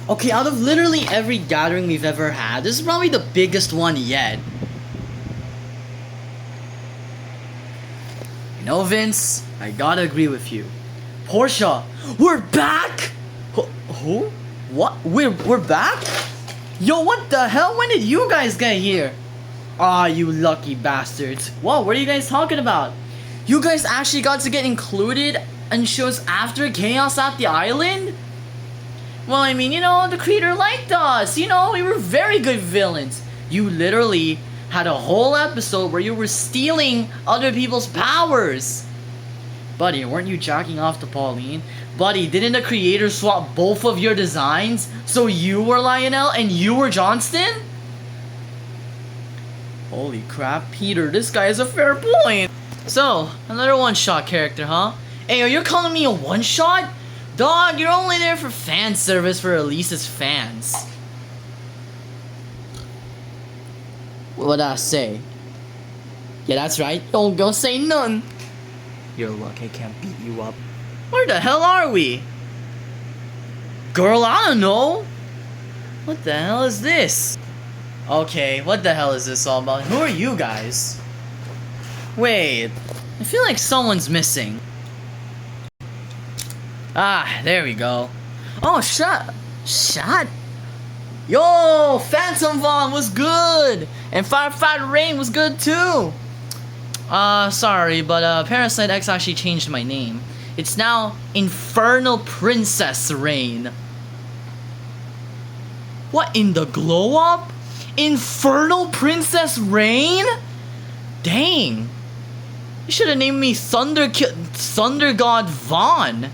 Okay, out of literally every gathering we've ever had, this is probably the biggest one yet. You know, Vince, I gotta agree with you. Portia, we're back? Who? What? We're back? Yo, what the hell? When did you guys get here? Ah, you lucky bastards. Whoa, what are you guys talking about? You guys actually got to get included in shows after Chaos at the Island? Well, I mean, you know, the creator liked us. You know, we were very good villains. You literally had a whole episode where you were stealing other people's powers. Buddy, weren't you jacking off to Pauline? Buddy, didn't the creator swap both of your designs? So you were Lionel and you were Johnston? Holy crap, Peter, this guy has a fair point. So, another one-shot character, huh? Hey, are you calling me a one-shot? Dog, you're only there for fan service for Elise's fans. What'd I say? Yeah, that's right. Don't go say none. You're lucky I can't beat you up. Where the hell are we? Girl, I don't know. What the hell is this? Okay, what the hell is this all about? Who are you guys? Wait, I feel like someone's missing. Ah, there we go. Oh, shut. Yo, Phantom Vaughn was good, and Firefighter Rain was good too. Sorry, but Parasite X actually changed my name. It's now Infernal Princess Rain. What in the glow up? Infernal Princess Rain? Dang. You should have named me Thunder God Vaughn.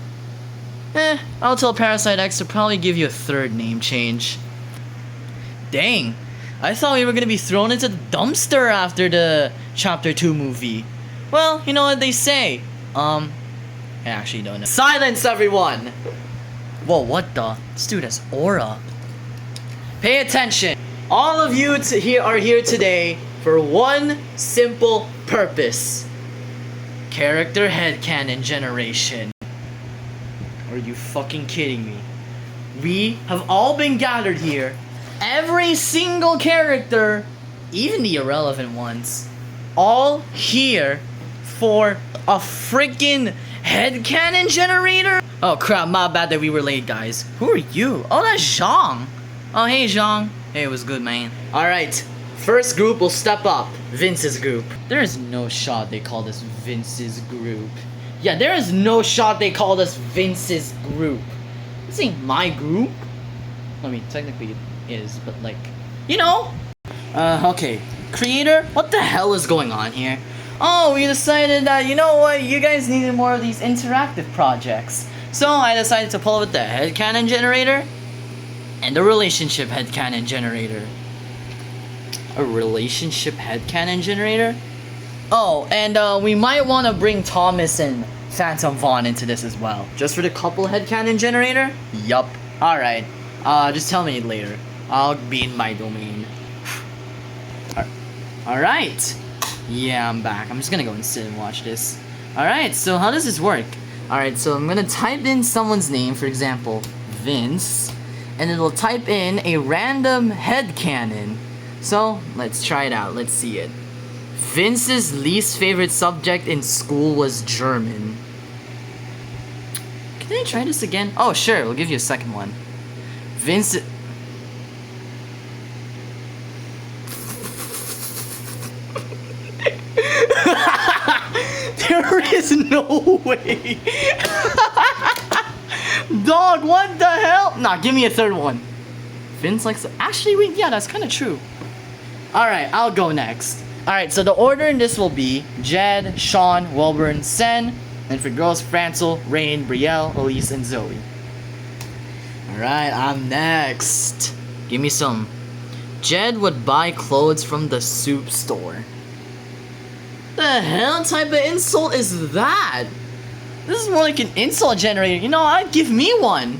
I'll tell Parasite X to probably give you a third name change. Dang, I thought we were gonna be thrown into the dumpster after the Chapter 2 movie. Well, you know what they say. I actually don't know. Silence, everyone! Whoa, what the? This dude has aura. Pay attention. All of you are here today for one simple purpose. Character headcanon generation. Are you fucking kidding me? We have all been gathered here. Every single character, even the irrelevant ones, all here for a freaking headcanon generator? Oh crap, my bad that we were late, guys. Who are you? Oh, that's Zhang. Oh, hey, Zhang. Hey, it was good, man. Alright, first group will step up. Vince's group. There is no shot they call this Vince's group. Yeah, there is no shot they called us Vince's group. This ain't my group. I mean, technically it is, but like, you know? Okay. Creator, what the hell is going on here? Oh, we decided that, you know what, you guys needed more of these interactive projects. So I decided to pull with the headcanon generator and the relationship headcanon generator. A relationship headcanon generator? Oh, and we might want to bring Thomas and Phantom Vaughn into this as well. Just for the couple headcanon generator? Yup. Alright. Just tell me later. I'll be in my domain. Alright. Yeah, I'm back. I'm just gonna go and sit and watch this. Alright, so how does this work? Alright, so I'm gonna type in someone's name, for example, Vince, and it'll type in a random headcanon. So, let's try it out. Let's see it. Vince's least favorite subject in school was German. Can I try this again? Oh, sure. We'll give you a second one. Vince... There is no way. Dog, what the hell? Nah, give me a third one. Vince likes... Actually, wait, yeah, that's kind of true. Alright, I'll go next. Alright, so the order in this will be Jed, Sean, Wilburn, Sen, and for girls, Francel, Rain, Brielle, Elise, and Zoe. Alright, I'm next. Give me some. Jed would buy clothes from the soup store. The hell type of insult is that? This is more like an insult generator. You know, I'd give me one.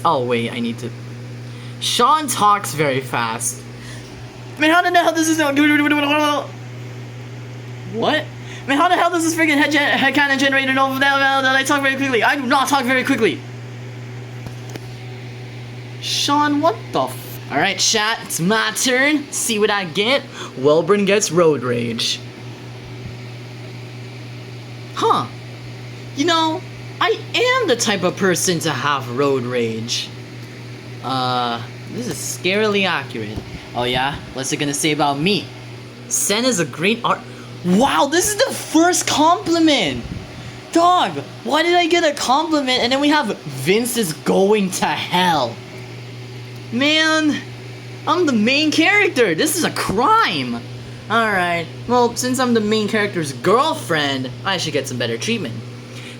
Oh wait, I need to. Sean talks very fast. Man, how the hell does this... What? Man, how the hell does this freaking headcanon generator know that I talk very quickly? I do not talk very quickly. Sean, what the Alright, chat, it's my turn. See what I get? Wellburn gets road rage. Huh. You know, I am the type of person to have road rage. This is scarily accurate. Oh yeah? What's it gonna say about me? Sen is a great art. Wow, this is the first compliment! Dog, why did I get a compliment and then we have Vince is going to hell? Man, I'm the main character. This is a crime. Alright, well, since I'm the main character's girlfriend, I should get some better treatment.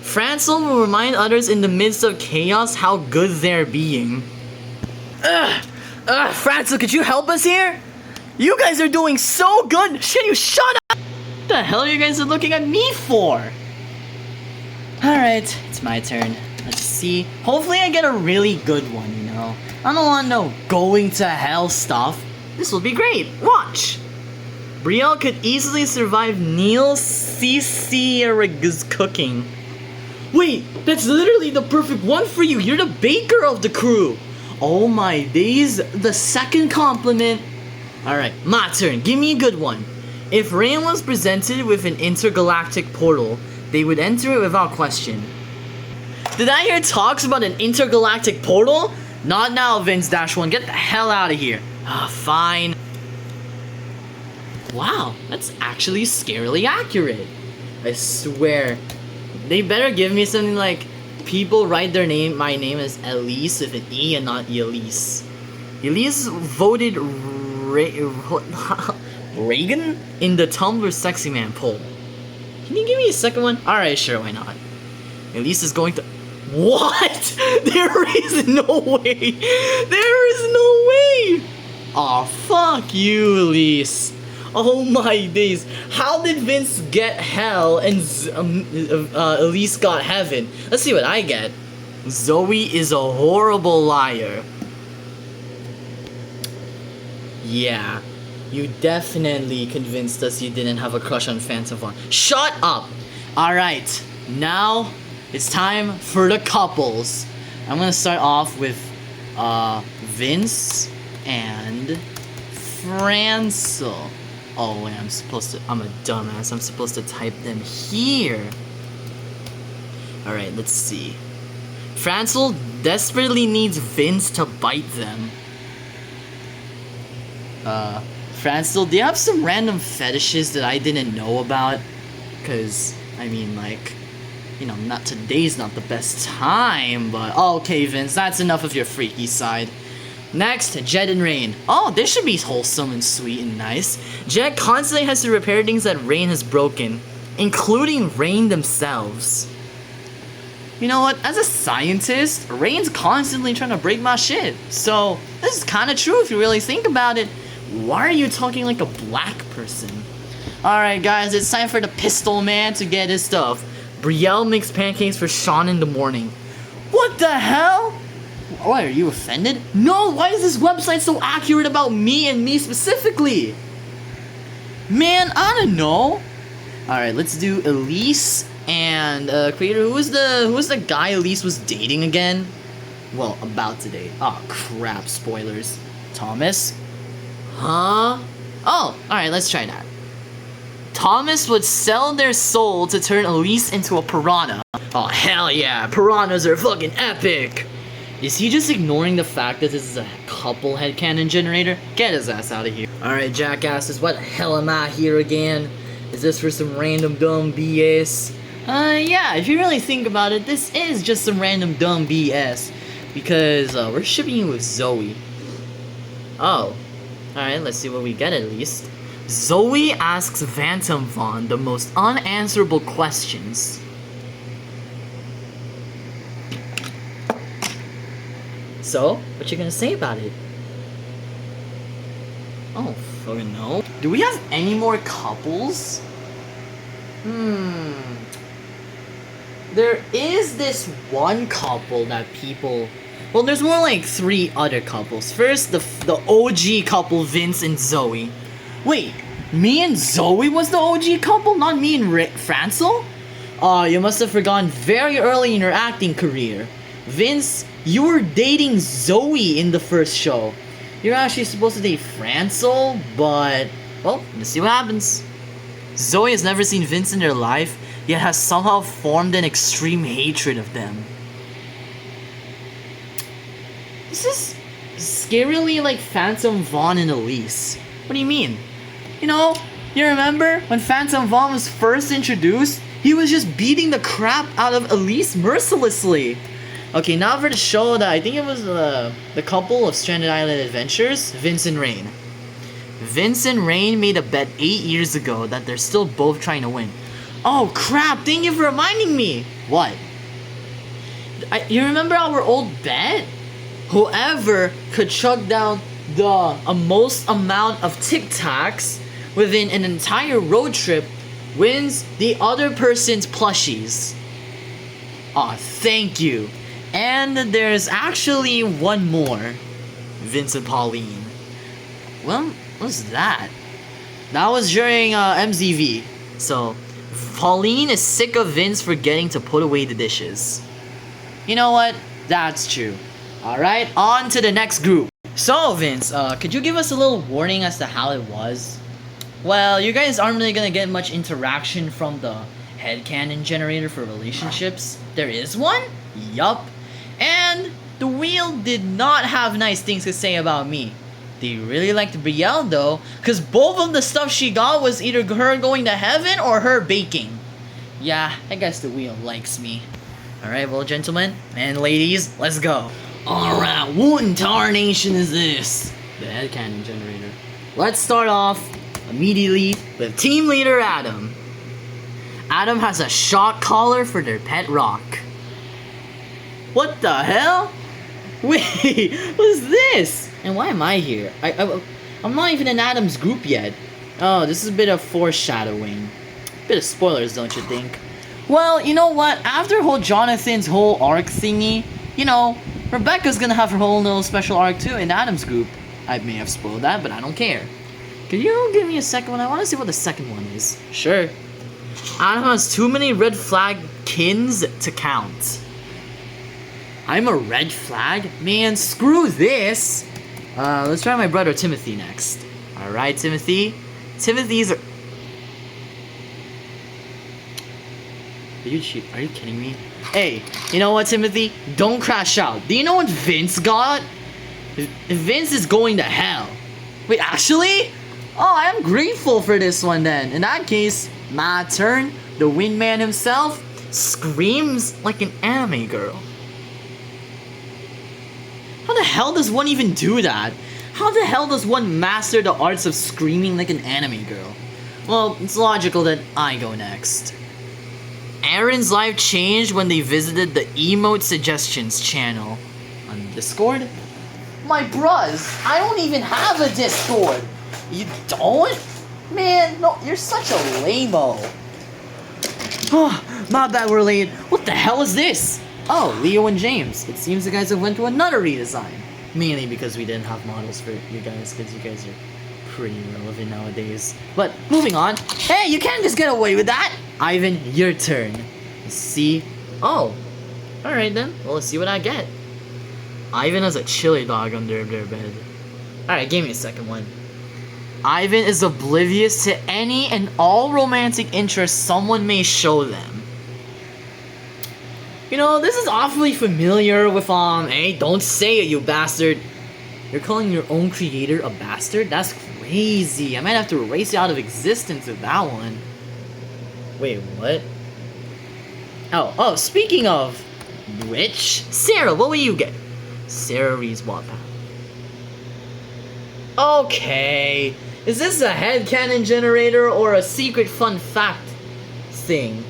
Francel will remind others in the midst of chaos how good they're being. Francel, could you help us here? You guys are doing so good. Shit, you shut up. What the hell are you guys looking at me for? Alright, it's my turn. Let's see. Hopefully I get a really good one, you know. I don't want no going to hell stuff. This will be great. Watch. Brielle could easily survive Neil Cicier's cooking. Wait, that's literally the perfect one for you. You're the baker of the crew. Oh my days, the second compliment. Alright, my turn. Give me a good one. If Rain was presented with an intergalactic portal, they would enter it without question. Did I hear talks about an intergalactic portal? Not now, Vince-1. Get the hell out of here. Fine. Wow, that's actually scarily accurate. I swear. They better give me something like, people write my name as Elise with an E and not Elise. Elise voted Reagan in the Tumblr Sexy Man poll. Can you give me a second one? Alright, sure, why not? Elise is going to... What? There is no way! There is no way! Aw, fuck you, Elise. Oh my days. How did Vince get hell and Elise got heaven? Let's see what I get. Zoe is a horrible liar. Yeah. You definitely convinced us you didn't have a crush on Phantom Vaughn. Shut up! Alright, now it's time for the couples. I'm gonna start off with Vince and Francel. Oh wait, I'm a dumbass. I'm supposed to type them here. Alright, let's see. Francel desperately needs Vince to bite them. Francel, do you have some random fetishes that I didn't know about? Cause, I mean, like, you know, today's not the best time, but... Oh, okay, Vince, that's enough of your freaky side. Next, Jed and Rain. Oh, this should be wholesome and sweet and nice. Jed constantly has to repair things that Rain has broken, including Rain themselves. You know what? As a scientist, Rain's constantly trying to break my shit. So, this is kind of true if you really think about it. Why are you talking like a black person? Alright guys, it's time for the Pistol Man to get his stuff. Brielle makes pancakes for Sean in the morning. What the hell? Why, are you offended? No, why is this website so accurate about me and me specifically? Man, I don't know. Alright, let's do Elise and creator. Who was the guy Elise was dating again? Well, about to date. Oh crap, spoilers. Thomas? Huh? Oh, alright, let's try that. Thomas would sell their soul to turn Elise into a piranha. Oh, hell yeah, piranhas are fucking epic! Is he just ignoring the fact that this is a couple headcanon generator? Get his ass out of here. Alright, jackasses, what the hell am I here again? Is this for some random dumb BS? Yeah, if you really think about it, this is just some random dumb BS. Because, we're shipping you with Zoe. Oh. Alright, let's see what we get at least. Zoe asks Phantom Vaughn the most unanswerable questions. So, what you gonna say about it? Oh, fucking no. Do we have any more couples? There is this one couple that people... Well, there's more like 3 other couples. First, the OG couple, Vince and Zoe. Wait, me and Zoe was the OG couple? Not me and Francel? Oh, you must have forgotten very early in your acting career. Vince, you were dating Zoe in the first show. You're actually supposed to date Francel, but, well, let's see what happens. Zoe has never seen Vince in their life, yet has somehow formed an extreme hatred of them. This is scarily like Phantom Vaughn and Elise. What do you mean? You know, you remember when Phantom Vaughn was first introduced? He was just beating the crap out of Elise mercilessly. Okay, now for the show that I think it was the couple of Stranded Island Adventures, Vince and Rain. Vince and Rain made a bet 8 years ago that they're still both trying to win. Oh crap, thank you for reminding me! What? You remember our old bet? Whoever could chug down the most amount of Tic Tacs within an entire road trip wins the other person's plushies. Aw, thank you. And there's actually one more. Vince and Pauline. Well, what's that? That was during MZV. So, Pauline is sick of Vince forgetting to put away the dishes. You know what? That's true. Alright, on to the next group. So, Vince, could you give us a little warning as to how it was? Well, you guys aren't really gonna get much interaction from the headcanon generator for relationships. There is one? Yup. And the wheel did not have nice things to say about me. They really liked Brielle though, cause both of the stuff she got was either her going to heaven or her baking. Yeah, I guess the wheel likes me. Alright, well gentlemen and ladies, let's go. Alright, what in tarnation is this? The headcanon generator. Let's start off immediately with team leader Adam. Adam has a shock collar for their pet rock. What the hell? Wait, what's this? And why am I here? I'm not even in Adam's group yet. Oh, this is a bit of foreshadowing. Bit of spoilers, don't you think? Well, you know what? After Jonathan's whole arc thingy, you know, Rebecca's gonna have her whole little special arc too in Adam's group. I may have spoiled that, but I don't care. Can you give me a second one? I want to see what the second one is. Sure. Adam has too many red flag kins to count. I'm a red flag? Man, screw this! Let's try my brother Timothy next. Alright, Timothy. Timothy's a... Are you kidding me? Hey, you know what, Timothy? Don't crash out. Do you know what Vince got? Vince is going to hell. Wait, actually? Oh, I am grateful for this one then. In that case, my turn. The wingman himself screams like an anime girl. How the hell does one even do that? How the hell does one master the arts of screaming like an anime girl? Well, it's logical that I go next. Aaron's life changed when they visited the Emote Suggestions channel on Discord. My bruz, I don't even have a Discord. You don't? Man, no, you're such a lame-o. Oh, my bad we're late. What the hell is this? Oh, Leo and James. It seems the guys have went to another redesign. Mainly because we didn't have models for you guys, because you guys are pretty irrelevant nowadays. But, moving on. Hey, you can't just get away with that! Ivan, your turn. Let's see. Oh. Alright then. Well, let's see what I get. Ivan has a chili dog under their bed. Alright, give me a second one. Ivan is oblivious to any and all romantic interests someone may show them. You know, this is awfully familiar with, hey, don't say it, you bastard. You're calling your own creator a bastard? That's crazy. I might have to erase you out of existence with that one. Wait, what? Oh, speaking of which, Sarah, what will you get? Sarah reads Wattpad. Okay. Is this a headcanon generator or a secret fun fact thing?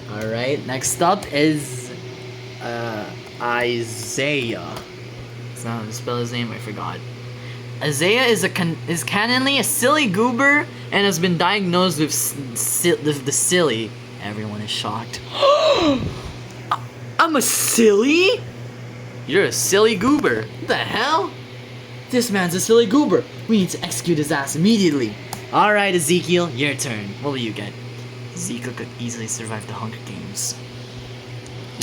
Alright, next up is Isaiah. It's not how to spell his name, I forgot. Isaiah is canonly a silly goober and has been diagnosed with the silly. Everyone is shocked. I'm a silly? You're a silly goober. What the hell? This man's a silly goober. We need to execute his ass immediately. Alright, Ezekiel, your turn. What will you get? Ezekiel could easily survive the Hunger Games.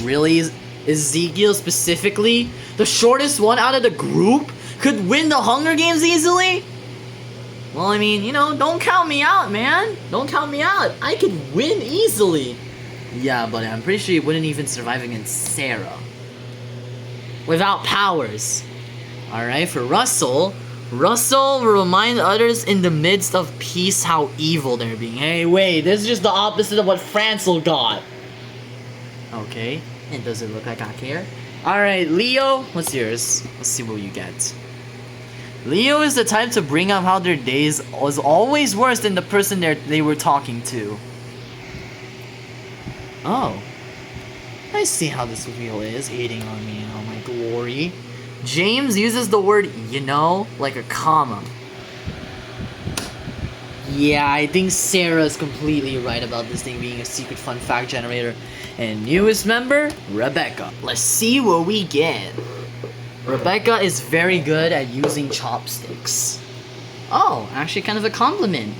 Really? Ezekiel specifically, the shortest one out of the group, could win the Hunger Games easily? Well, I mean, you know, don't count me out, man. Don't count me out. I could win easily. Yeah, but I'm pretty sure you wouldn't even survive against Sarah. Without powers. Alright, for Russell will remind others in the midst of peace how evil they're being. Hey, wait, this is just the opposite of what Francel got. Okay, and does it look like I care? Alright, Leo, what's yours? Let's see what you get. Leo is the type to bring up how their days was always worse than the person they were talking to. Oh. I see how this wheel is, hating on me and all my glory. James uses the word, you know, like a comma. Yeah, I think Sarah's completely right about this thing being a secret fun fact generator. And newest member, Rebecca. Let's see what we get. Rebecca is very good at using chopsticks. Oh, actually kind of a compliment.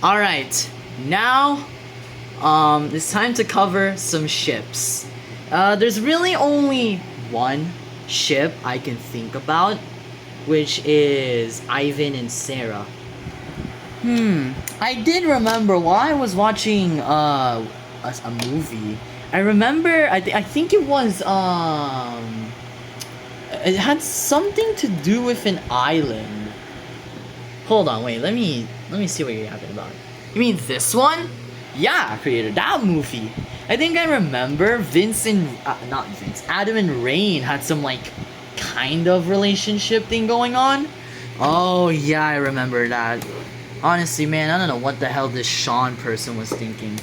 Alright, now, it's time to cover some ships. There's really only one ship I can think about, which is Ivan and Sarah. I did remember while I was watching a movie. I remember I think it was it had something to do with an island. Hold on, wait, let me see what you're talking about. You mean this one? Yeah, I created that movie. I think I remember Adam and Rain had some like kind of relationship thing going on. Oh yeah, I remember that. Honestly, man, I don't know what the hell this Sean person was thinking.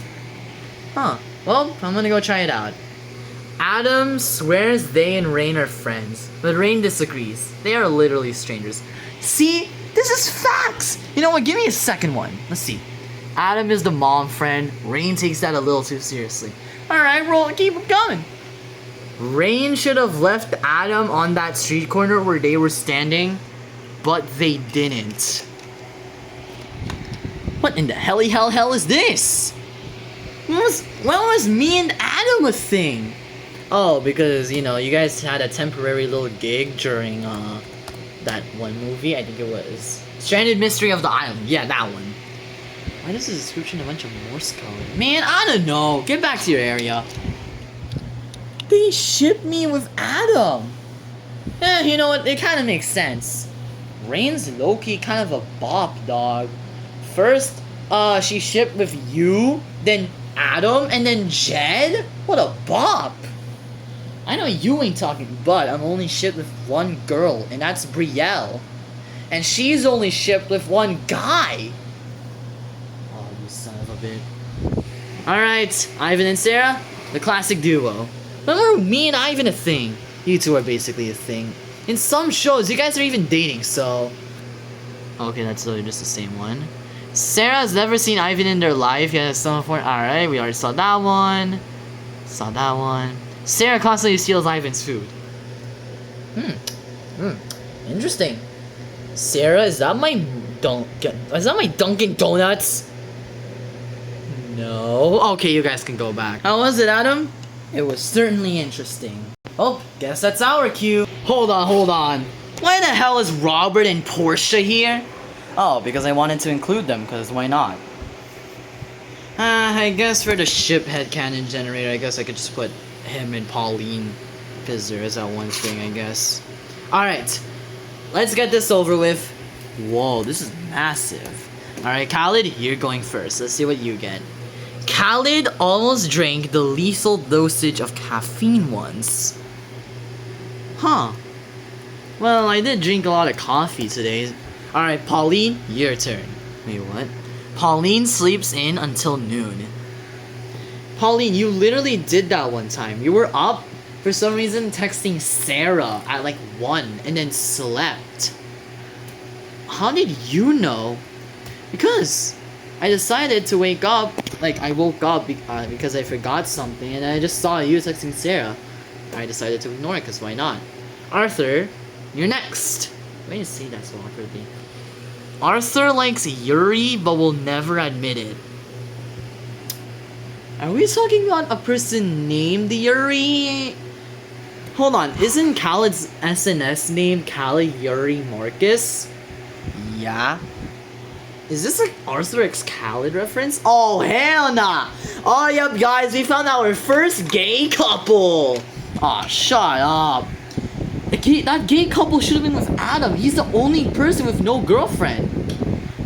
Huh. Well, I'm gonna go try it out. Adam swears they and Rain are friends, but Rain disagrees. They are literally strangers. See? This is facts! You know what? Give me a second one. Let's see. Adam is the mom friend. Rain takes that a little too seriously. Alright, roll it. Keep it going. Rain should have left Adam on that street corner where they were standing, but they didn't. What in the hell is this? When was me and Adam a thing? Oh, because, you know, you guys had a temporary little gig during, that one movie. I think it was Stranded Mystery of the Island. Yeah, that one. Why does the description a bunch of Morse code? Man, I don't know. Get back to your area. They shipped me with Adam. You know what? It kind of makes sense. Rain's low-key kind of a bop, dog. First, she shipped with you, then Adam, and then Jed? What a bop. I know you ain't talking, but I'm only shipped with one girl, and that's Brielle. And she's only shipped with one guy. Oh, you son of a bitch. Alright, Ivan and Sarah, the classic duo. Remember me and Ivan a thing? You two are basically a thing. In some shows, you guys are even dating, so... Okay, that's literally just the same one. Sarah has never seen Ivan in their life. Yeah, some point. Alright, we already saw that one. Saw that one. Sarah constantly steals Ivan's food. Interesting. Sarah, is that my Dunkin' Donuts? No. Okay, you guys can go back. How was it, Adam? It was certainly interesting. Oh, guess that's our cue. Hold on. Why the hell is Robert and Portia here? Oh, because I wanted to include them, because why not? I guess for the ship headcanon generator, I guess I could just put him and Pauline, because there is that one thing, I guess. Alright, let's get this over with. Whoa, this is massive. Alright, Khalid, you're going first. Let's see what you get. Khalid almost drank the lethal dosage of caffeine once. Huh. Well, I did drink a lot of coffee today. Alright, Pauline, your turn. Wait, what? Pauline sleeps in until noon. Pauline, you literally did that one time. You were up, for some reason, texting Sarah at like 1 and then slept. How did you know? Because I decided to wake up, like I woke up because I forgot something and I just saw you texting Sarah. I decided to ignore it because why not? Arthur, you're next. Why do you say that so awkwardly? Arthur likes Yuri but will never admit it. Are we talking about a person named Yuri? Hold on, isn't Khaled's SNS name Khaled Yuri Marcus? Yeah. Is this like Arthur x Khaled reference? Oh, hell nah! Oh, yep, guys, we found our first gay couple! Aw, shut up. That gay couple should have been with Adam. He's the only person with no girlfriend.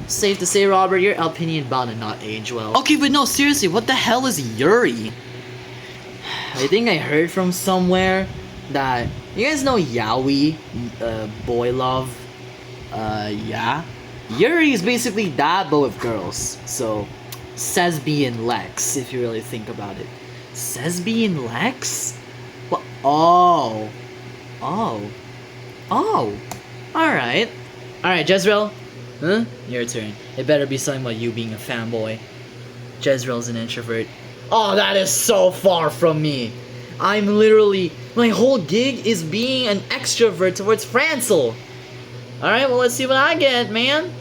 Safe to say, Robert, your opinion about it not age well. Okay, but no, seriously, what the hell is Yuri? I think I heard from somewhere that... You guys know Yaoi, boy love? Yeah? Yuri is basically that, but with girls. So, Sesbi and Lex, if you really think about it. Sesbi and Lex? What? Oh. Oh. Oh. Alright. Alright, Jezreel. Huh? Your turn. It better be something about you being a fanboy. Jezreel's an introvert. Oh, that is so far from me. I'm literally... My whole gig is being an extrovert towards Francel. Alright, well, let's see what I get, man.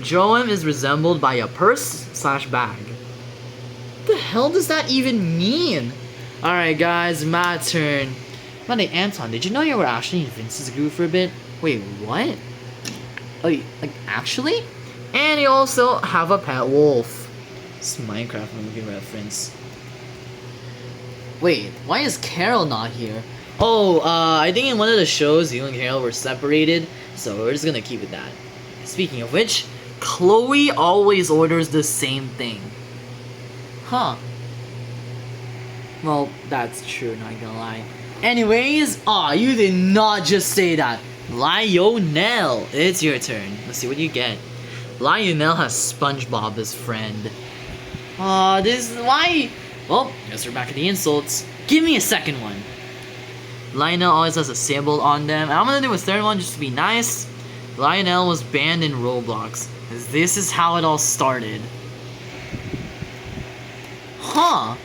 Joam is resembled by a purse/bag. What the hell does that even mean? Alright, guys, my turn. Monday, Anton, did you know you were actually in Vince's group for a bit? Wait, what? Oh, like, actually? And you also have a pet wolf. It's a Minecraft movie reference. Wait, why is Carol not here? Oh, I think in one of the shows, you and Carol were separated, so we're just gonna keep it that. Speaking of which, Chloe always orders the same thing. Huh. Well, that's true, not gonna lie. Anyways, you did not just say that. Lionel, it's your turn. Let's see what you get. Lionel has SpongeBob as friend. This is why... Well, guess we're back at the insults. Give me a second one. Lionel always has a symbol on them. I'm gonna do a third one just to be nice. Lionel was banned in Roblox. This is how it all started. Huh.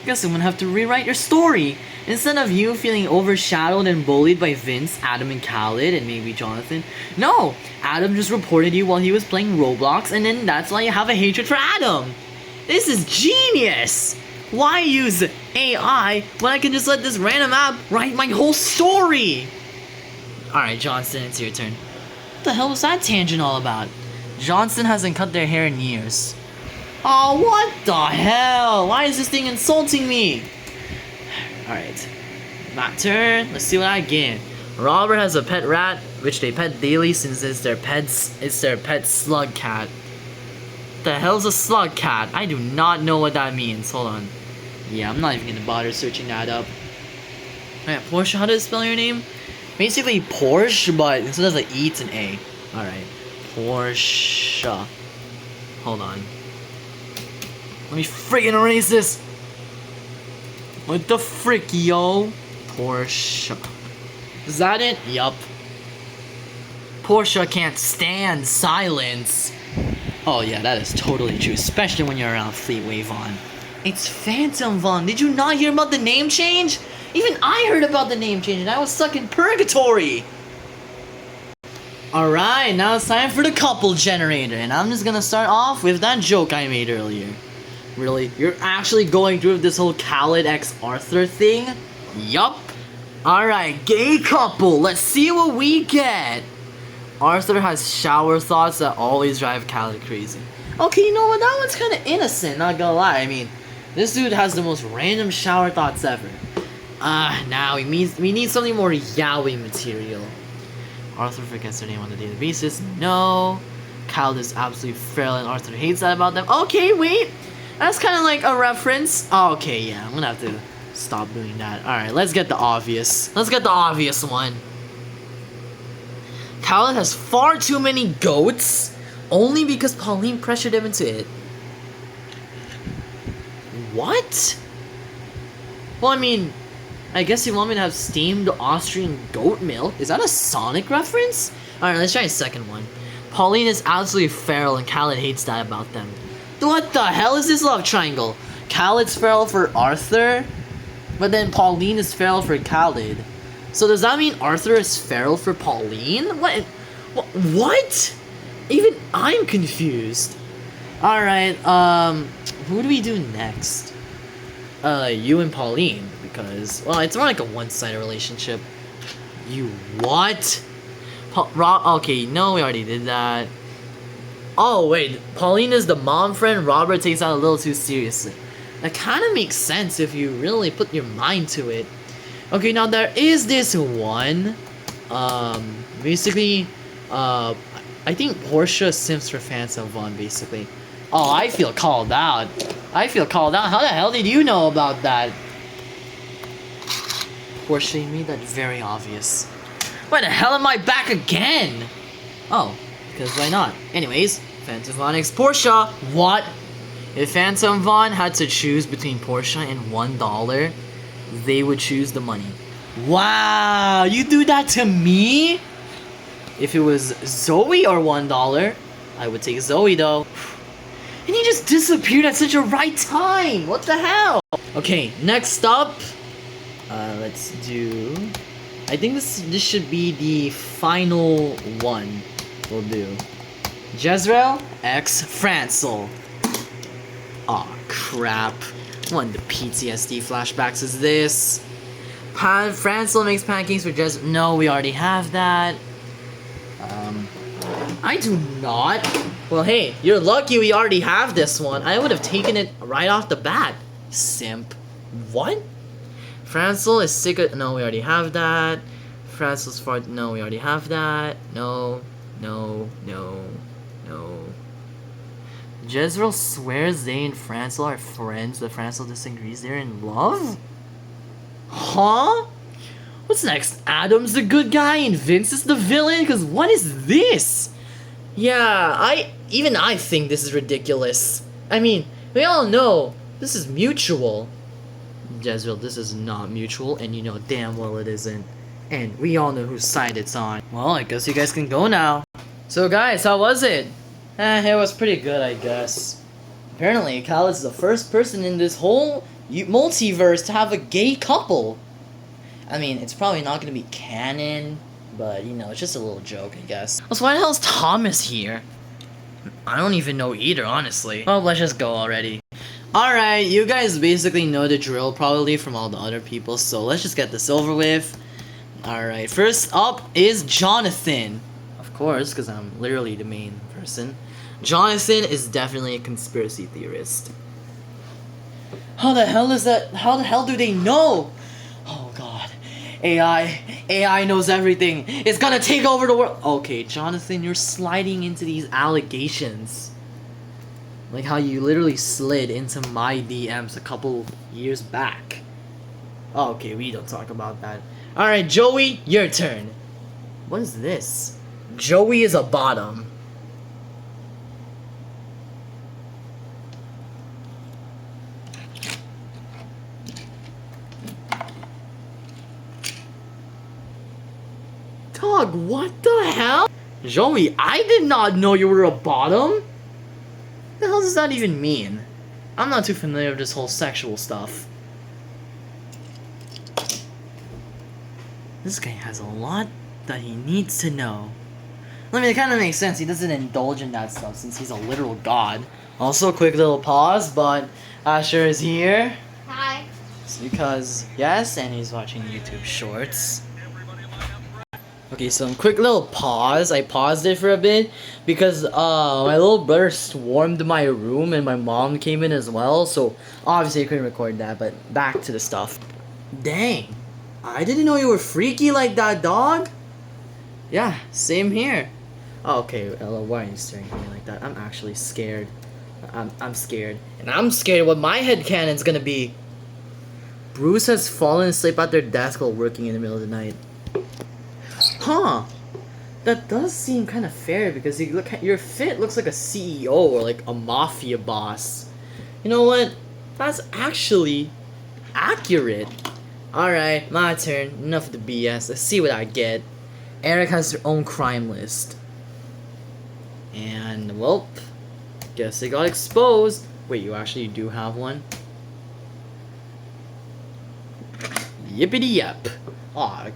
Guess I'm gonna have to rewrite your story. Instead of you feeling overshadowed and bullied by Vince, Adam, and Khaled, and maybe Jonathan. No! Adam just reported you while he was playing Roblox, and then that's why you have a hatred for Adam! This is genius! Why use AI when I can just let this random app write my whole story? Alright, Johnston, it's your turn. What the hell was that tangent all about? Johnston hasn't cut their hair in years. Oh, what the hell? Why is this thing insulting me? Alright, my turn. Let's see what I get. Robert has a pet rat, which they pet daily since it's their pet slug cat. The hell's a slug cat? I do not know what that means. Hold on. Yeah, I'm not even gonna bother searching that up. Alright, Porsche, how do you spell your name? Basically Porsche, but instead of the E, it's an A. Alright, Porsche. Hold on. Let me friggin' erase this! What the frick, yo? Porsche. Is that it? Yup. Porsche can't stand silence. Oh yeah, that is totally true, especially when you're around Fleetway Vaughn. It's Phantom Vaughn. Did you not hear about the name change? Even I heard about the name change and I was stuck in purgatory. Alright, now it's time for the couple generator, and I'm just gonna start off with that joke I made earlier. Really? You're actually going through this whole Khaled x Arthur thing? Yup. Alright, gay couple. Let's see what we get. Arthur has shower thoughts that always drive Khaled crazy. Okay, you know what? That one's kind of innocent, not gonna lie. I mean, this dude has the most random shower thoughts ever. Now we need something more yaoi material. Arthur forgets their name on a daily basis. No. Khaled is absolutely feral and Arthur hates that about them. Okay, wait. That's kind of like a reference. Oh, okay, yeah. I'm gonna have to stop doing that. Alright, let's get the obvious. Let's get the obvious one. Khaled has far too many goats only because Pauline pressured him into it. What? Well, I mean, I guess you want me to have steamed Austrian goat milk. Is that a Sonic reference? Alright, let's try a second one. Pauline is absolutely feral and Khaled hates that about them. What the hell is this love triangle? Khaled's feral for Arthur, but then Pauline is feral for Khaled. So does that mean Arthur is feral for Pauline? What? Even I'm confused. Alright, who do we do next? You and Pauline, because, well, it's more like a one-sided relationship. You what? Okay, no, we already did that. Oh, wait, Paulina's the mom friend Robert takes out a little too seriously. That kind of makes sense if you really put your mind to it. Okay, now there is this one. Basically, I think Portia simps for Phantom Vaughn, basically. Oh, I feel called out. I feel called out. How the hell did you know about that? Portia, you made that very obvious. Why the hell am I back again? Oh, because why not? Anyways, Phantom Vaughn x Portia. What? If Phantom Vaughn had to choose between Portia and $1, they would choose the money. Wow, you do that to me? If it was Zoe or $1, I would take Zoe though. And he just disappeared at such a right time. What the hell? Okay, next up, let's do. I think this should be the final one. We'll do Jezreel x Francel. Aw, crap. What in the PTSD flashbacks is this? Francel makes pancakes for Jezreel. No, we already have that. I do not. Well, hey, you're lucky we already have this one. I would have taken it right off the bat. Simp. What? Francel is sick of. No, we already have that. Francel's fart. No, we already have that. No. Jezreel swears they and Francel are friends, but Francel disagrees they're in love? Huh? What's next? Adam's the good guy and Vince is the villain? Cause what is this? Yeah, even I think this is ridiculous. I mean, we all know this is mutual. Jezreel, this is not mutual, and you know damn well it isn't. And we all know whose side it's on. Well, I guess you guys can go now. So guys, how was it? It was pretty good, I guess. Apparently, Kyle is the first person in this whole multiverse to have a gay couple. I mean, it's probably not gonna be canon, but you know, it's just a little joke, I guess. Also, why the hell is Thomas here? I don't even know either, honestly. Well, let's just go already. Alright, you guys basically know the drill probably from all the other people, so let's just get this over with. Alright, first up is Jonathan. Of course, because I'm literally the main person. Jonathan is definitely a conspiracy theorist. How the hell is that? How the hell do they know? Oh god. AI knows everything. It's gonna take over the world. Okay, Jonathan, you're sliding into these allegations. Like how you literally slid into my DMs a couple years back. Oh, okay, we don't talk about that. Alright, Joey, your turn. What is this? Joey is a bottom. Dog, what the hell? Joey, I did not know you were a bottom. What the hell does that even mean? I'm not too familiar with this whole sexual stuff. This guy has a lot that he needs to know. I mean, it kind of makes sense. He doesn't indulge in that stuff since he's a literal god. Also, quick little pause, but Asher is here. Hi. It's because, yes, and he's watching YouTube Shorts. Okay, so quick little pause. I paused it for a bit because my little brother swarmed my room and my mom came in as well. So obviously I couldn't record that, but back to the stuff. Dang, I didn't know you were freaky like that, dog. Yeah, same here. Oh, okay, Ella, why are you staring at me like that? I'm actually scared. I'm scared. And I'm scared what my headcanon's gonna be. Bruce has fallen asleep at their desk while working in the middle of the night. Huh. That does seem kind of fair because you look at your fit looks like a CEO or like a mafia boss. You know what? That's actually accurate. Alright, my turn. Enough of the BS. Let's see what I get. Eric has their own crime list. And, well, guess they got exposed. Wait, you actually do have one? Yippity yep. Aw.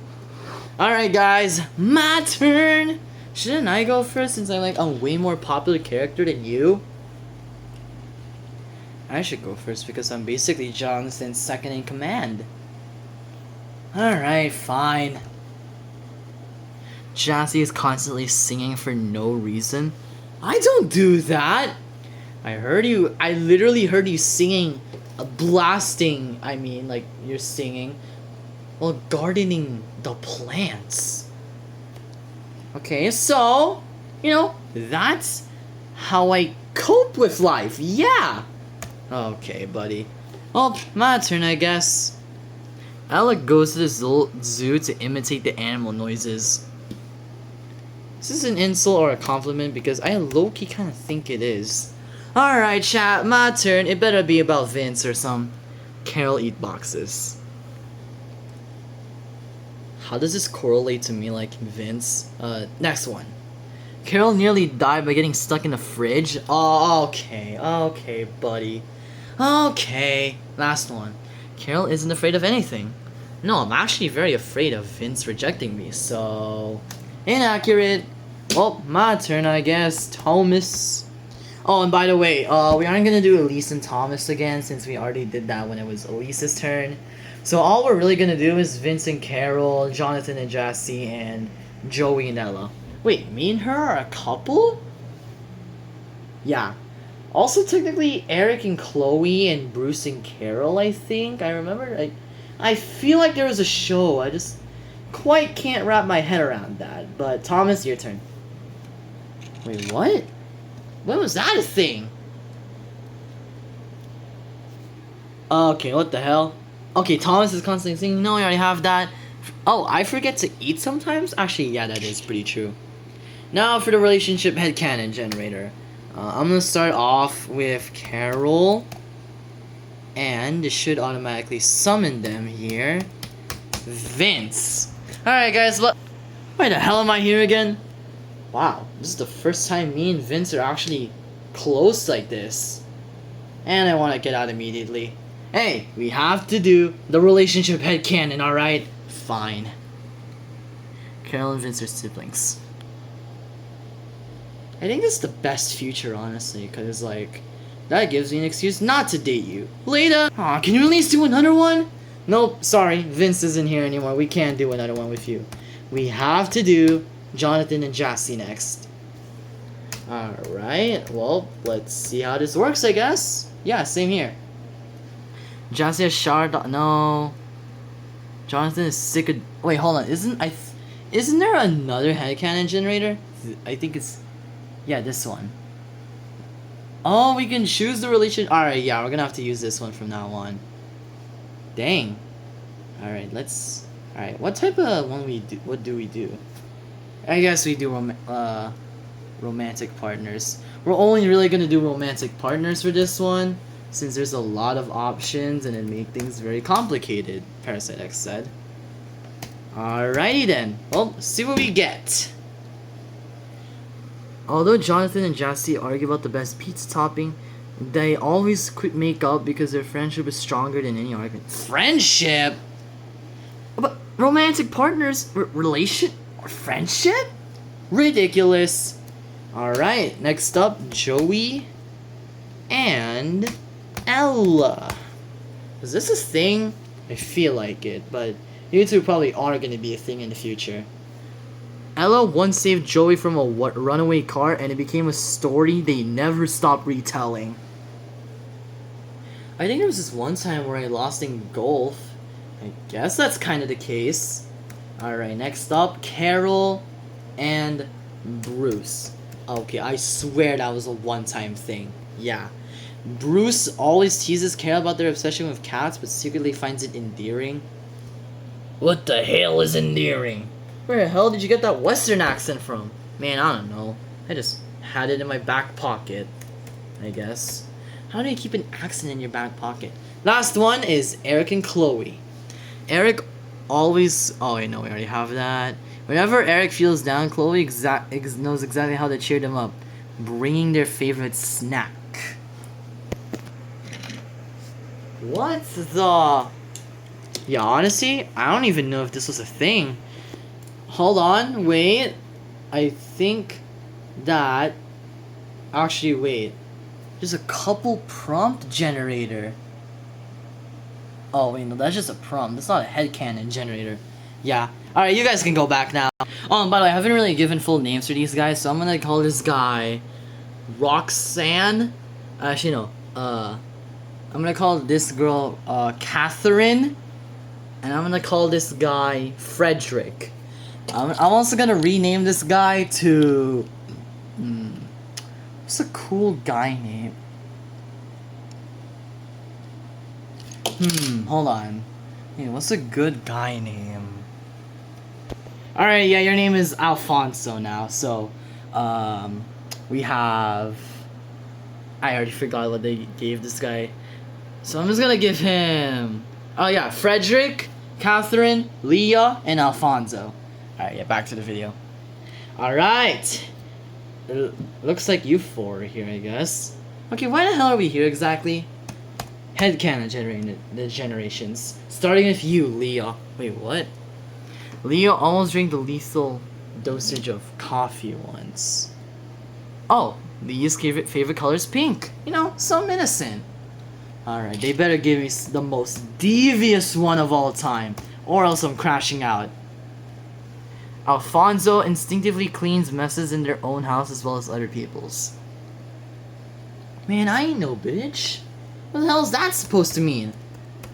Alright guys, my turn! Shouldn't I go first since I'm like a way more popular character than you? I should go first because I'm basically Jonathan's second in command. Alright, fine. Jassy is constantly singing for no reason. I don't do that! I literally heard you singing, blasting, like, you're singing, while gardening the plants. Okay, so, that's how I cope with life, yeah! Okay, buddy. Well, my turn, I guess. Alec goes to the zoo to imitate the animal noises. Is this an insult or a compliment? Because I low-key kind of think it is. Alright, chat, my turn. It better be about Vince or some Carol eat boxes. How does this correlate to me like Vince? Next one. Carol nearly died by getting stuck in the fridge. Oh, okay, buddy. Okay, last one. Carol isn't afraid of anything. No, I'm actually very afraid of Vince rejecting me, so... Inaccurate. Well, my turn, I guess. Thomas. Oh, and by the way, we aren't gonna do Elise and Thomas again since we already did that when it was Elise's turn. So all we're really gonna do is Vince and Carol, Jonathan and Jassy, and Joey and Ella. Wait, me and her are a couple? Yeah. Also, technically, Eric and Chloe and Bruce and Carol, I think. I remember, I feel like there was a show. I just quite can't wrap my head around that. But, Thomas, your turn. Wait, what? When was that a thing? Okay, what the hell? Okay, Thomas is constantly saying, no, I already have that. Oh, I forget to eat sometimes? Actually, yeah, that is pretty true. Now for the relationship headcanon generator. I'm gonna start off with Carol. And this should automatically summon them here. Vince. Alright, guys, why the hell am I here again? Wow, this is the first time me and Vince are actually close like this. And I want to get out immediately. Hey, we have to do the relationship headcanon, alright? Fine. Carol and Vince are siblings. I think this is the best future, honestly, because, like, that gives me an excuse not to date you. Later! Aw, can you at least do another one? Nope, sorry, Vince isn't here anymore. We can't do another one with you. We have to do Jonathan and Jassy next. Alright, well, let's see how this works, I guess. Yeah, same here. Jassy has showered. No. Jonathan is sick of. Wait, hold on. Isn't there another headcanon generator? I think it's. Yeah, this one. Oh, we can choose the relation. Alright, yeah, we're gonna have to use this one from now on. Dang. Alright, let's. Alright, what type of one what do we do? I guess we do romantic partners. We're only really gonna do romantic partners for this one, since there's a lot of options and it make things very complicated, Parasite X said. Alrighty then. Well, see what we get. Although Jonathan and Jassy argue about the best pizza topping, they always quit make up because their friendship is stronger than any argument. Friendship? But romantic partners, friendship? Ridiculous. Alright, next up, Joey and Ella. Is this a thing? I feel like it, but you two probably are going to be a thing in the future. Ella once saved Joey from a runaway car, and it became a story they never stopped retelling. I think there was this one time where I lost in golf. I guess that's kind of the case. Alright, next up, Carol and Bruce. Okay, I swear that was a one-time thing. Yeah. Bruce always teases Carol about their obsession with cats, but secretly finds it endearing. What the hell is endearing? Where the hell did you get that Western accent from? Man, I don't know. I just had it in my back pocket, I guess. How do you keep an accent in your back pocket? Last one is Eric and Chloe. Eric always... Oh, I know, we already have that. Whenever Eric feels down, Chloe knows exactly how to cheer them up. Bringing their favorite snack. What the... Yeah, honestly, I don't even know if this was a thing. Hold on, wait. I think that... Actually, wait. There's a couple prompt generator. Oh wait, no, that's just a prompt. That's not a headcanon generator. Yeah. Alright, you guys can go back now. By the way, I haven't really given full names for these guys, so I'm gonna call this guy Roxanne. Actually, no. I'm gonna call this girl Catherine. And I'm gonna call this guy Frederick. I'm also gonna rename this guy to... what's a cool guy name? Hold on. Hey, what's a good guy name? Alright, yeah, your name is Alfonso now, so, we have... I already forgot what they gave this guy. So I'm just gonna give him... Oh yeah, Frederick, Catherine, Leah, and Alfonso. Alright, yeah, back to the video. Alright! Looks like you four are here, I guess. Okay, why the hell are we here exactly? Headcanon generations. Starting with you, Leah. Wait, what? Leah almost drank the lethal dosage of coffee once. Oh, Leah's favorite color is pink. You know, so innocent. Alright, they better give me the most devious one of all time, or else I'm crashing out. Alfonso instinctively cleans messes in their own house as well as other people's. Man, I ain't no bitch. What the hell is that supposed to mean?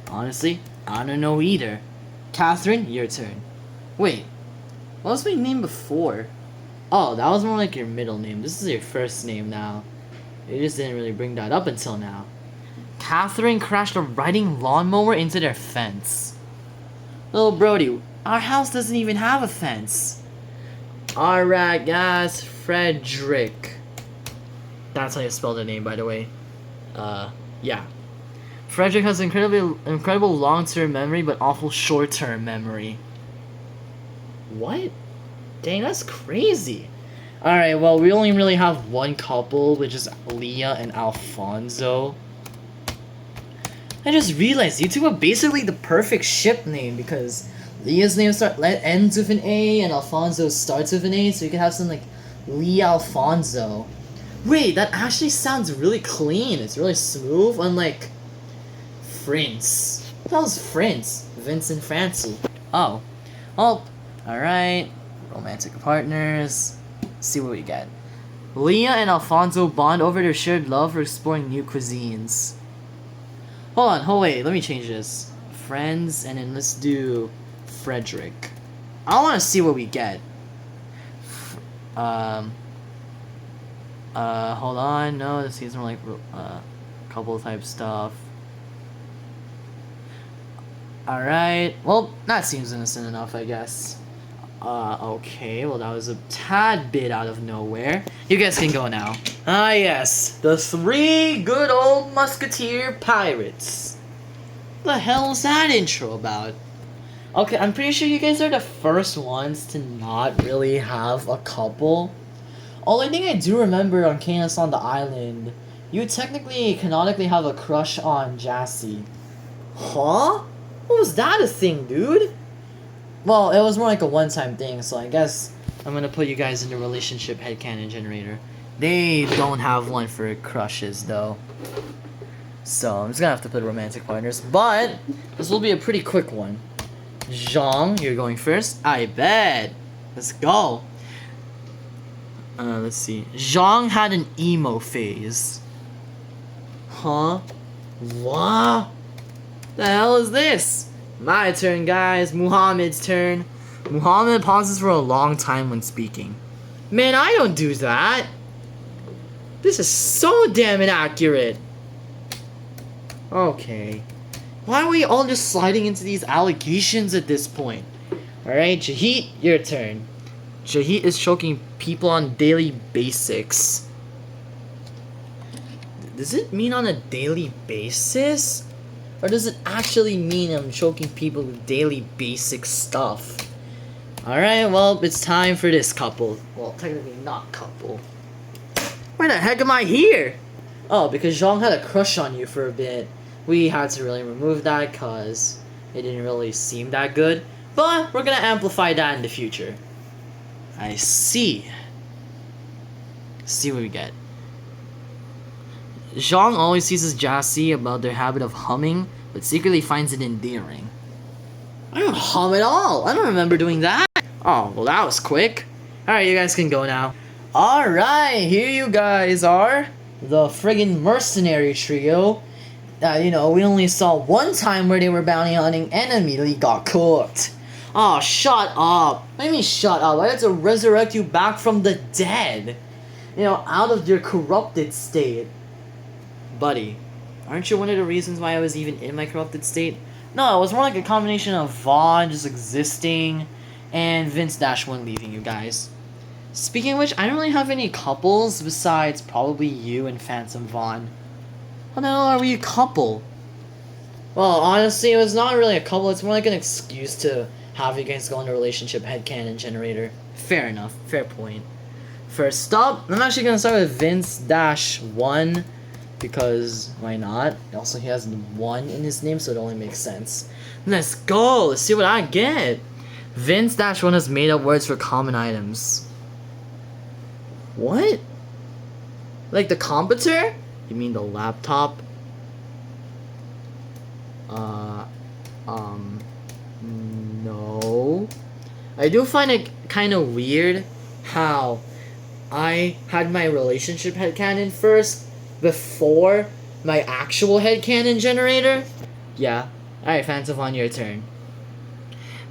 Honestly, I don't know either. Catherine, your turn. Wait, what was my name before? Oh, that was more like your middle name. This is your first name now. You just didn't really bring that up until now. Catherine crashed a riding lawnmower into their fence. Little Brody, our house doesn't even have a fence. Alright, guys, Frederick. That's how you spell the name, by the way. Yeah. Frederick has incredible long-term memory, but awful short-term memory. What? Dang, that's crazy. Alright, well, we only really have one couple, which is Leah and Alfonso. I just realized you two are basically the perfect ship name, because Leah's name ends with an A and Alfonso starts with an A, so you can have something like Lee Alfonso. Wait, that actually sounds really clean. It's really smooth, unlike Prince. What the hell is Prince? Vincent Francie. Oh. Well, alright. Romantic partners. Let's see what we get. Leah and Alfonso bond over their shared love for exploring new cuisines. Hold on, wait, let me change this. Friends, and then let's do Frederick. I want to see what we get. Hold on, no, this seems more like, couple type stuff. Alright, well, that seems innocent enough, I guess. Okay, well that was a tad bit out of nowhere. You guys can go now. Ah yes, the 3 good old musketeer pirates. What the hell is that intro about? Okay, I'm pretty sure you guys are the first ones to not really have a couple. Only thing I do remember on Canis on the Island, you technically, canonically have a crush on Jassy. Huh? What was that a thing, dude? Well, it was more like a one-time thing, so I guess I'm gonna put you guys in the relationship headcanon generator. They don't have one for crushes, though. So, I'm just gonna have to put romantic partners, but this will be a pretty quick one. Zhang, you're going first? I bet. Let's go. Let's see. Zhang had an emo phase. Huh? What? The hell is this? My turn, guys. Muhammad's turn. Muhammad pauses for a long time when speaking. Man, I don't do that. This is so damn inaccurate. Okay. Why are we all just sliding into these allegations at this point? Alright, Jahit, your turn. Jahit is choking people on daily basics. Does it mean on a daily basis? Or does it actually mean I'm choking people with daily basic stuff? Alright, well, it's time for this couple. Well, technically not couple. Why the heck am I here? Oh, because Zhang had a crush on you for a bit. We had to really remove that because it didn't really seem that good. But we're gonna amplify that in the future. I see. Let's see what we get. Zhang always teases Jassy about their habit of humming but secretly finds it endearing. I don't hum at all. I don't remember doing that. Oh, well that was quick. Alright, you guys can go now. Alright, here you guys are. The friggin' mercenary trio. You know, we only saw one time where they were bounty hunting and immediately got cooked. Oh, shut up. What do you mean shut up? I had to resurrect you back from the dead. You know, out of your corrupted state. Buddy, aren't you one of the reasons why I was even in my corrupted state? No, it was more like a combination of Vaughn just existing and Vince-1 leaving you guys. Speaking of which, I don't really have any couples besides probably you and Phantom Vaughn. How the hell are we a couple? Well, honestly, it was not really a couple. It's more like an excuse to have you guys go into a relationship headcanon generator. Fair enough. Fair point. First up, I'm actually going to start with Vince-1 because why not? Also, he has 1 in his name, so it only makes sense. Let's go. Let's see what I get. Vince-1 has made up words for common items. What? Like the computer? You mean the laptop? No. I do find it kind of weird how I had my relationship headcanon first before my actual headcanon generator. Yeah. Alright, Phantom Vaughn, your turn.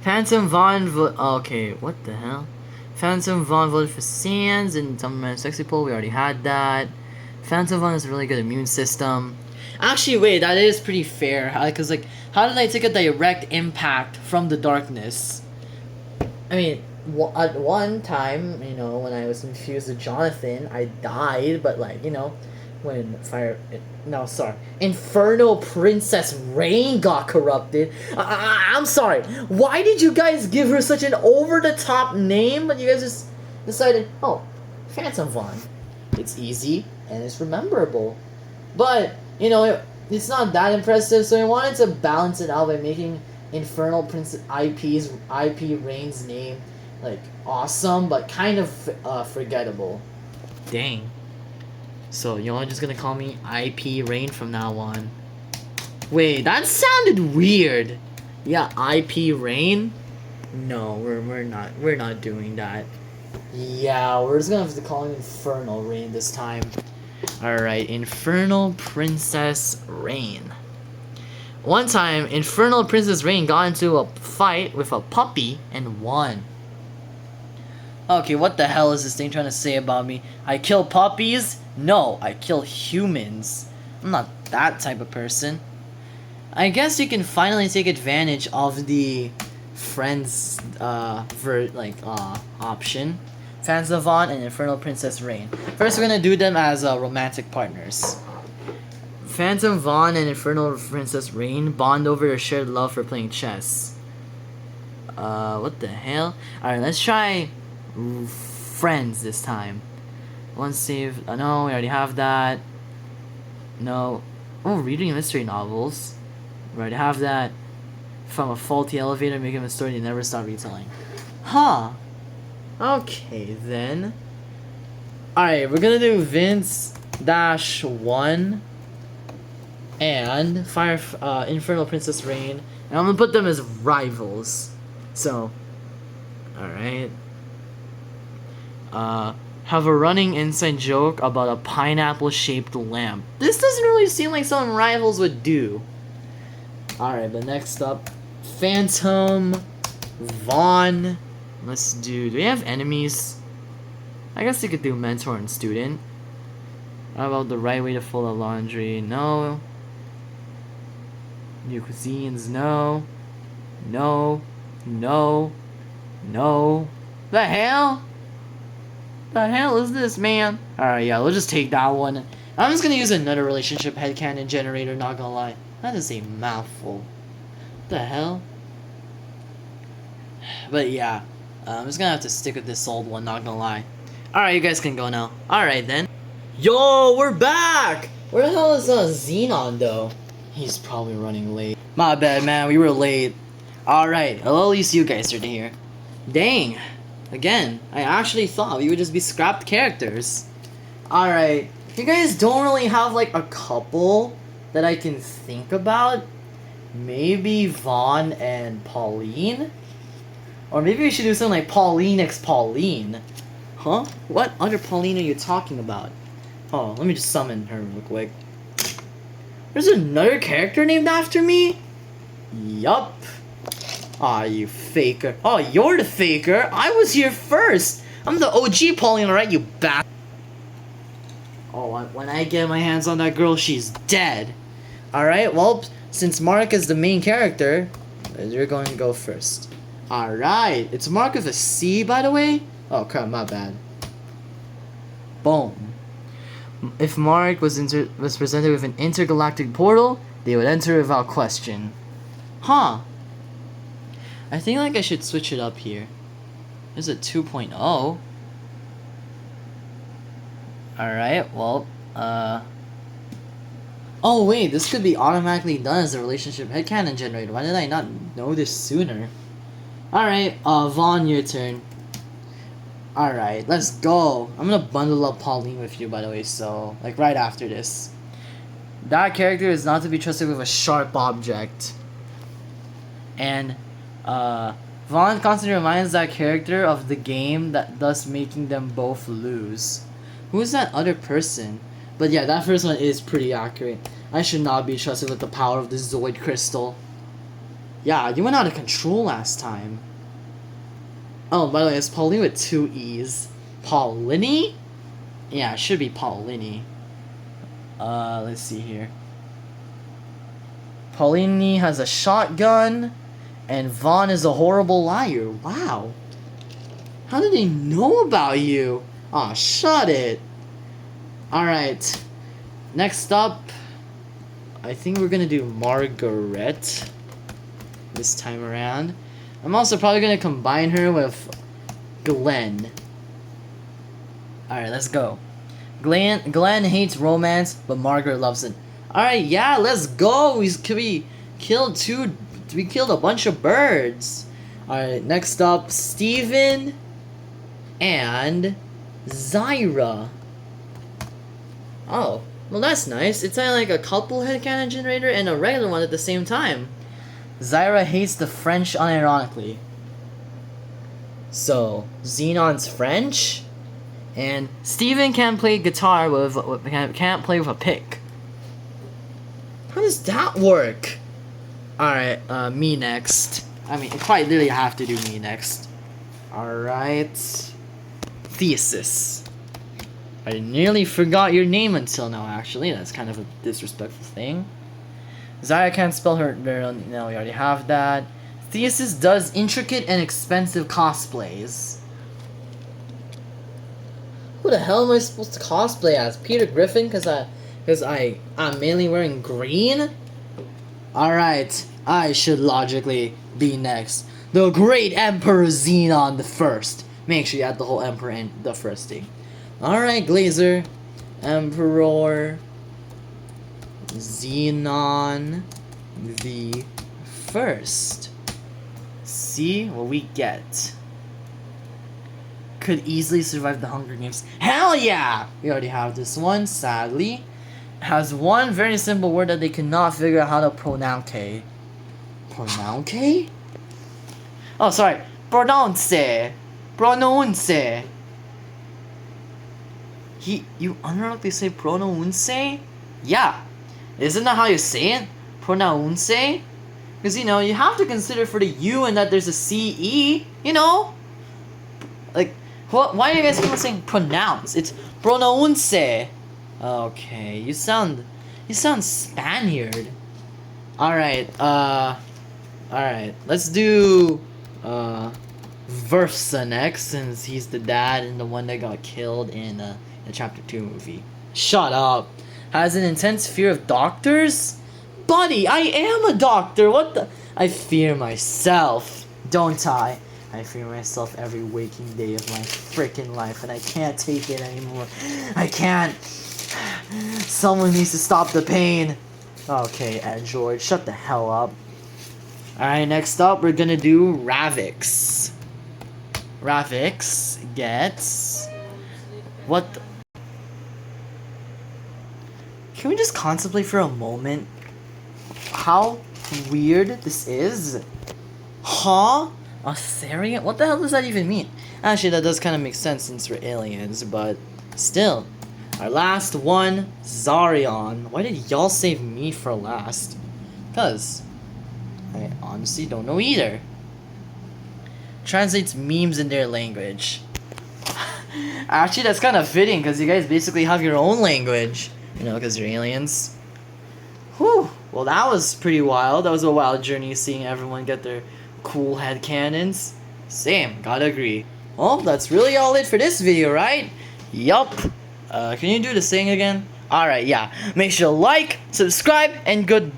Phantom Vaughn okay, what the hell? Phantom Vaughn voted for Sands and Summerman Sexy Pole, we already had that. Phantom Vaughn has a really good immune system. Actually, wait, that is pretty fair. Because, like, how did I take a direct impact from the darkness? I mean, at one time, you know, when I was infused with Jonathan, I died, but, like, you know, when Infernal Princess Rain got corrupted. I'm sorry, why did you guys give her such an over-the-top name? But you guys just decided, oh, Phantom Vaughn. It's easy, and it's rememberable. But, you know, it's not that impressive, so I wanted to balance it out by making Infernal Princess IP Rain's name, like, awesome, but kind of forgettable. Dang. So, y'all just gonna call me IP Rain from now on. Wait, that sounded weird. Yeah, IP Rain? No, we're not doing that. Yeah, we're just gonna have to call him Infernal Rain this time. Alright, Infernal Princess Rain. One time, Infernal Princess Rain got into a fight with a puppy and won. Okay, what the hell is this thing trying to say about me? I kill puppies? No, I kill humans. I'm not that type of person. I guess you can finally take advantage of the friends option. Phantom Vaughn and Infernal Princess Rain. First, we're gonna do them as romantic partners. Phantom Vaughn and Infernal Princess Rain bond over their shared love for playing chess. What the hell? Alright, let's try friends this time. One save. No, we already have that. No. Oh, reading mystery novels. We already have that. From a faulty elevator, making a story you never stop retelling. Huh. Okay, then. Alright, we're gonna do Vince-1 and Infernal Princess Rain. And I'm gonna put them as rivals. So, alright. Have a running inside joke about a pineapple-shaped lamp. This doesn't really seem like something rivals would do. Alright, but next up, Phantom Vaughn. Let's do we have enemies? I guess we could do mentor and student. How about the right way to fold a laundry? No. New cuisines? No. No. No. No. The hell? The hell is this, man? Alright, yeah, we'll just take that one. I'm just gonna use another relationship headcanon generator, not gonna lie. That is a mouthful. What the hell? But yeah, I'm just gonna have to stick with this old one, not gonna lie. Alright, you guys can go now. Alright then. Yo, we're back! Where the hell is Xenon though? He's probably running late. My bad, man, we were late. Alright, well, at least you guys are here. Dang. Again, I actually thought we would just be scrapped characters. Alright, you guys don't really have like a couple that I can think about. Maybe Vaughn and Pauline? Or maybe we should do something like Pauline x Pauline. Huh? What other Pauline are you talking about? Oh, let me just summon her real quick. There's another character named after me? Yup. Aw, you faker. Oh, you're the faker? I was here first! I'm the OG Pauline, alright, you bastard. Oh, when I get my hands on that girl, she's dead. Alright, well, since Mark is the main character, you're going to go first. Alright, it's Mark with a C, by the way? Oh, crap, my bad. Boom. If Mark was presented with an intergalactic portal, they would enter without question. Huh. I think like I should switch it up here. There's a 2.0. Alright, well, oh wait, this could be automatically done as a relationship headcanon generator. Why did I not know this sooner? Alright, Vaughn, your turn. Alright, let's go. I'm gonna bundle up Pauline with you, by the way, so, like, right after this. That character is not to be trusted with a sharp object. And, Vaughn constantly reminds that character of the game, thus making them both lose. Who is that other person? But yeah, that first one is pretty accurate. I should not be trusted with the power of the Zoid Crystal. Yeah, you went out of control last time. Oh, by the way, it's Pauline with 2 E's. Pauline? Yeah, it should be Pauline. Let's see here. Pauline has a shotgun, and Vaughn is a horrible liar. Wow. How did they know about you? Aw, shut it. Alright. Next up, I think we're gonna do Margaret this time around. I'm also probably gonna combine her with Glenn. Alright, let's go. Glenn hates romance, but Margaret loves it. Alright, yeah, let's go. We killed a bunch of birds. Alright, next up, Steven and Zyra. Oh, well that's nice. It's like a couple headcanon generator and a regular one at the same time. Zyra hates the French unironically. So, Xenon's French, and Steven can't play guitar can't play with a pick. How does that work? Alright, me next. I mean, you quite literally have to do me next. Alright. Thesis. I nearly forgot your name until now, actually. That's kind of a disrespectful thing. Zyra can't spell her... No, we already have that. Thesis does intricate and expensive cosplays. Who the hell am I supposed to cosplay as? Peter Griffin? Because I'm mainly wearing green? Alright, I should logically be next. The Great Emperor Xenon the First. Make sure you add the whole Emperor in the first thing. Alright, Glazer. Emperor Xenon the First. See what we get. Could easily survive the Hunger Games. Hell yeah! We already have this one, sadly. Has one very simple word that they cannot figure out how to pronounce. Pronounce? Oh, sorry. Pronounce. Pronounce. You unironically say pronounce? Yeah. Isn't that how you say it? Pronounce? Because, you know, you have to consider for the U and that there's a CE, you know? Like, why are you guys people saying pronounce? It's pronounce. Okay, you sound Spaniard. Alright, alright, let's do, Versa next, since he's the dad and the one that got killed in the Chapter 2 movie. Shut up. Has an intense fear of doctors? Buddy, I am a doctor, what the? I fear myself, don't I? I fear myself every waking day of my freaking life, and I can't take it anymore. I can't. Someone needs to stop the pain. Okay, Android, shut the hell up. Alright, next up, we're gonna do Ravix. Ravix gets... What the... Can we just contemplate for a moment? How weird this is. Huh? Atherian? What the hell does that even mean? Actually, that does kind of make sense since we're aliens, but still. Our last one, Zarion. Why did y'all save me for last? Because I honestly don't know either. Translates memes in their language. Actually, that's kind of fitting because you guys basically have your own language. You know, because you're aliens. Whew. Well, that was pretty wild. That was a wild journey seeing everyone get their cool headcanons. Same, gotta agree. Well, that's really all it for this video, right? Yup. Can you do the thing again? Alright, yeah. Make sure to like, subscribe, and good...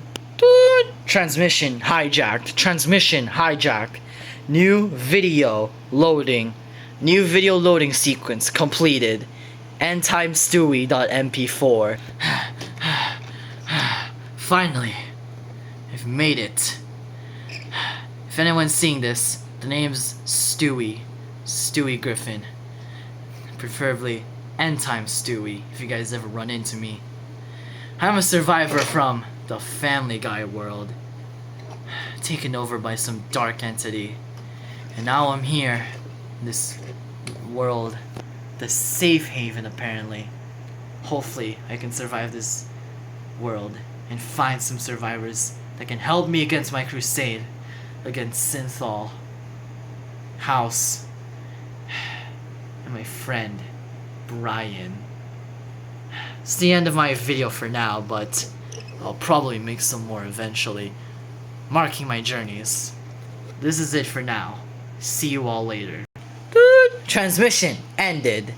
Transmission hijacked. Transmission hijacked. New video loading. New video loading sequence completed. endtimestewie.mp4. Finally, I've made it. If anyone's seeing this, the name's Stewie. Stewie Griffin. Preferably Endtime Stewie, if you guys ever run into me. I'm a survivor from the Family Guy world. Taken over by some dark entity. And now I'm here. In this world. The safe haven, apparently. Hopefully, I can survive this world. And find some survivors that can help me against my crusade. Against Synthol. House. And my friend, Brian. It's the end of my video for now, but I'll probably make some more eventually. Marking my journeys. This is it for now. See you all later. Transmission ended.